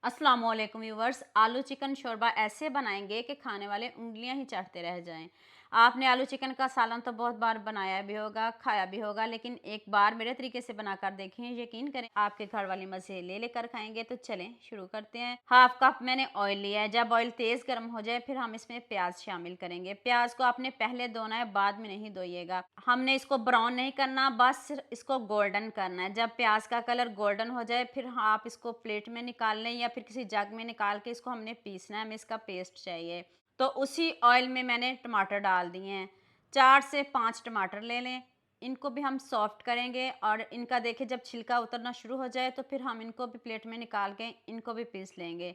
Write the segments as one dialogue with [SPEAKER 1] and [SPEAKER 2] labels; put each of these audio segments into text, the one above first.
[SPEAKER 1] अस्सलामुअलैकुम व्यूवर्स। आलू चिकन शोरबा ऐसे बनाएंगे कि खाने वाले उंगलियां ही चाटते रह जाएं। आपने आलू चिकन का सालन तो बहुत बार बनाया भी होगा, खाया भी होगा, लेकिन एक बार मेरे तरीके से बनाकर देखें, यकीन करें आपके घर वाली मज़े ले लेकर खाएंगे। तो चलें शुरू करते हैं। हाफ कप मैंने ऑयल लिया है। जब ऑयल तेज़ गर्म हो जाए फिर हम इसमें प्याज शामिल करेंगे। प्याज को आपने पहले धोना है, बाद में नहीं धोइएगा। हमने इसको ब्राउन नहीं करना, बस सिर्फ इसको गोल्डन करना है। जब प्याज का कलर गोल्डन हो जाए फिर आप इसको प्लेट में निकाल लें या फिर किसी जग में निकाल के इसको हमने पीसना है, हमें इसका पेस्ट चाहिए। तो उसी ऑयल में मैंने टमाटर डाल दिए हैं। 4 से 5 टमाटर ले लें। इनको भी हम सॉफ्ट करेंगे और इनका देखिए जब छिलका उतरना शुरू हो जाए तो फिर हम इनको भी प्लेट में निकाल के इनको भी पीस लेंगे।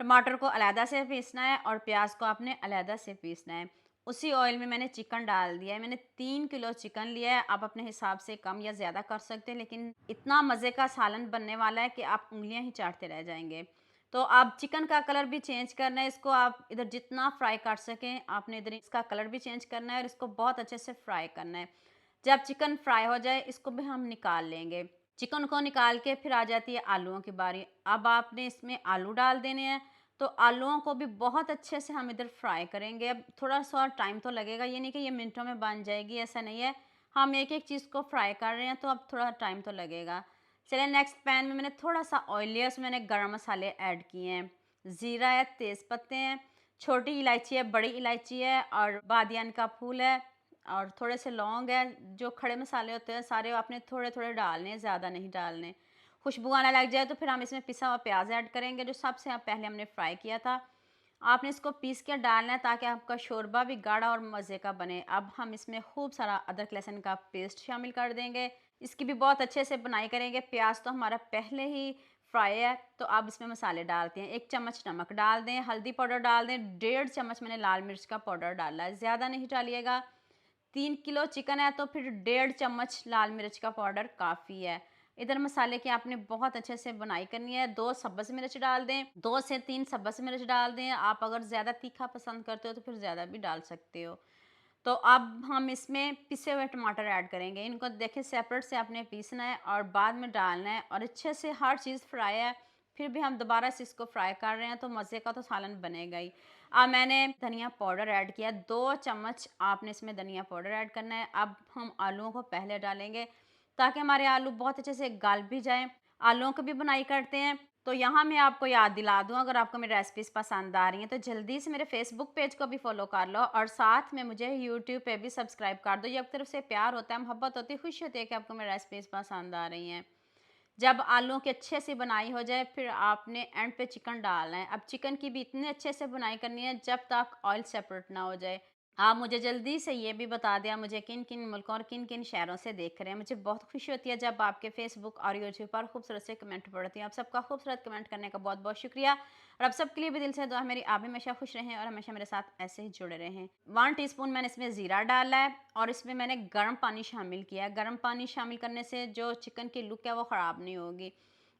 [SPEAKER 1] टमाटर को अलहदा से पीसना है और प्याज को आपने अलहदा से पीसना है। उसी ऑयल में मैंने चिकन डाल दिया है। मैंने 3 किलो चिकन लिया है। आप अपने हिसाब से कम या ज़्यादा कर सकते हैं, लेकिन इतना मज़े का सालन बनने वाला है कि आप उंगलियां ही चाटते रह जाएंगे। तो आप चिकन का कलर भी चेंज करना है। इसको आप इधर जितना फ्राई कर सकें आपने इधर इसका कलर भी चेंज करना है और इसको बहुत अच्छे से फ्राई करना है। जब चिकन फ्राई हो जाए इसको भी हम निकाल लेंगे। चिकन को निकाल के फिर आ जाती है आलूओं की बारी। अब आपने इसमें आलू डाल देने हैं। तो आलूओं को भी बहुत अच्छे से हम इधर फ्राई करेंगे। अब थोड़ा सा टाइम तो लगेगा, ये नहीं कि ये मिनटों में बन जाएगी, ऐसा नहीं है। हम एक एक चीज़ को फ्राई कर रहे हैं तो अब थोड़ा टाइम तो लगेगा। चलिए नेक्स्ट पैन में मैंने थोड़ा सा ऑयल लिया, उसमें मैंने गरम मसाले ऐड किए हैं। ज़ीरा है, तेज़ पत्ते हैं, छोटी इलायची है, बड़ी इलायची है और बादियान का फूल है और थोड़े से लौंग है। जो खड़े मसाले होते हैं सारे आपने थोड़े थोड़े डालने हैं, ज़्यादा नहीं डालने। खुशबू आने लग जाए तो फिर हम इसमें पिसा हुआ प्याज ऐड करेंगे, जो सबसे पहले हमने फ्राई किया था। आपने इसको पीस के डालना है ताकि आपका शोरबा भी गाढ़ा और मज़े का बने। अब हम इसमें खूब सारा अदरक लहसुन का पेस्ट शामिल कर देंगे। इसकी भी बहुत अच्छे से बुनाई करेंगे। प्याज तो हमारा पहले ही फ्राई है। तो अब इसमें मसाले डालते हैं। 1 चम्मच नमक डाल दें, हल्दी पाउडर डाल दें, 1.5 चम्मच मैंने लाल मिर्च का पाउडर डाला है, ज़्यादा नहीं डालिएगा। 3 किलो चिकन है तो फिर 1.5 चम्मच लाल मिर्च का पाउडर काफ़ी है। इधर मसाले की आपने बहुत अच्छे से बुनाई करनी है। 2 सब्ज़ मिर्च डाल दें, 2 से 3 सब्ज़ मिर्च डाल दें। आप अगर ज़्यादा तीखा पसंद करते हो तो फिर ज़्यादा भी डाल सकते हो। तो अब हम इसमें पिसे हुए टमाटर ऐड करेंगे। इनको देखिए सेपरेट से आपने पीसना है और बाद में डालना है और अच्छे से हर चीज़ फ्राई है। फिर भी हम दोबारा से इसको फ्राई कर रहे हैं तो मज़े का तो सालन बनेगा ही। अब मैंने धनिया पाउडर ऐड किया, 2 चम्मच आपने इसमें धनिया पाउडर ऐड करना है। अब हम आलूओं को पहले डालेंगे ताकि हमारे आलू बहुत अच्छे से गल भी जाएँ। आलूओं की भी बुनाई करते हैं। तो यहाँ मैं आपको याद दिला दूँ, अगर आपको मेरी रेसिपीज़ पसंद आ रही हैं तो जल्दी से मेरे फेसबुक पेज को भी फॉलो कर लो और साथ में मुझे यूट्यूब पे भी सब्सक्राइब कर दो। ये एक तरफ से प्यार होता है, मोहब्बत होती है, खुशी होती है कि आपको मेरी रेसिपीज़ पसंद आ रही हैं। जब आलूओं की अच्छे से बुनाई हो जाए फिर आपने एंड पे चिकन डालना है। अब चिकन की भी इतने अच्छे से बुनाई करनी है जब तक ऑयल सेपरेट ना हो जाए। आप मुझे जल्दी से ये भी बता दें, मुझे किन किन मुल्कों और किन किन शहरों से देख रहे हैं। मुझे बहुत खुशी होती है जब आपके फेसबुक और यूट्यूब पर खूबसूरत से कमेंट पढ़ती हूँ। आप सबका खूबसूरत कमेंट करने का बहुत बहुत शुक्रिया और आप सबके लिए भी दिल से दुआ है मेरी, आप भी हमेशा खुश रहें और हमेशा मेरे साथ ऐसे ही जुड़े रहें। 1 टीस्पून मैंने इसमें ज़ीरा डाला है और इसमें मैंने गर्म पानी शामिल किया है। गर्म पानी शामिल करने से जो चिकन की लुक है वो ख़राब नहीं होगी।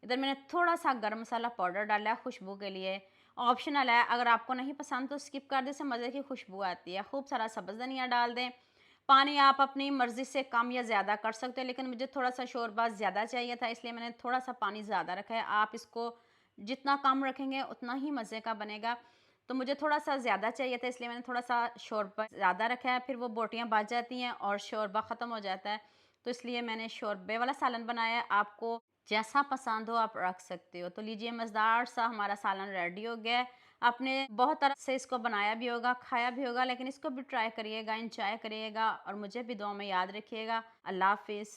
[SPEAKER 1] इधर मैंने थोड़ा सा गर्म मसाला पाउडर डाला है खुशबू के लिए। ऑप्शनल है, अगर आपको नहीं पसंद तो स्किप कर दें, इससे मज़े की खुशबू आती है। खूब सारा सब्ज़ धनिया डाल दें। पानी आप अपनी मर्ज़ी से कम या ज़्यादा कर सकते हो, लेकिन मुझे थोड़ा सा शोरबा ज़्यादा चाहिए था इसलिए मैंने थोड़ा सा पानी ज़्यादा रखा है। आप इसको जितना कम रखेंगे उतना ही मज़े का बनेगा। तो मुझे थोड़ा सा ज़्यादा चाहिए था इसलिए मैंने थोड़ा सा शोरबा ज़्यादा रखा है। फिर वो बोटियाँ बच जाती हैं और शोरबा ख़त्म हो जाता है, तो इसलिए मैंने शोरबे वाला सालन बनाया है। आपको जैसा पसंद हो आप रख सकते हो। तो लीजिए मज़ेदार सा हमारा सालन रेडी हो गया है। आपने बहुत तरह से इसको बनाया भी होगा, खाया भी होगा, लेकिन इसको भी ट्राई करिएगा, एंजॉय करिएगा और मुझे भी दुआ में याद रखिएगा। अल्लाह हाफ़िज़।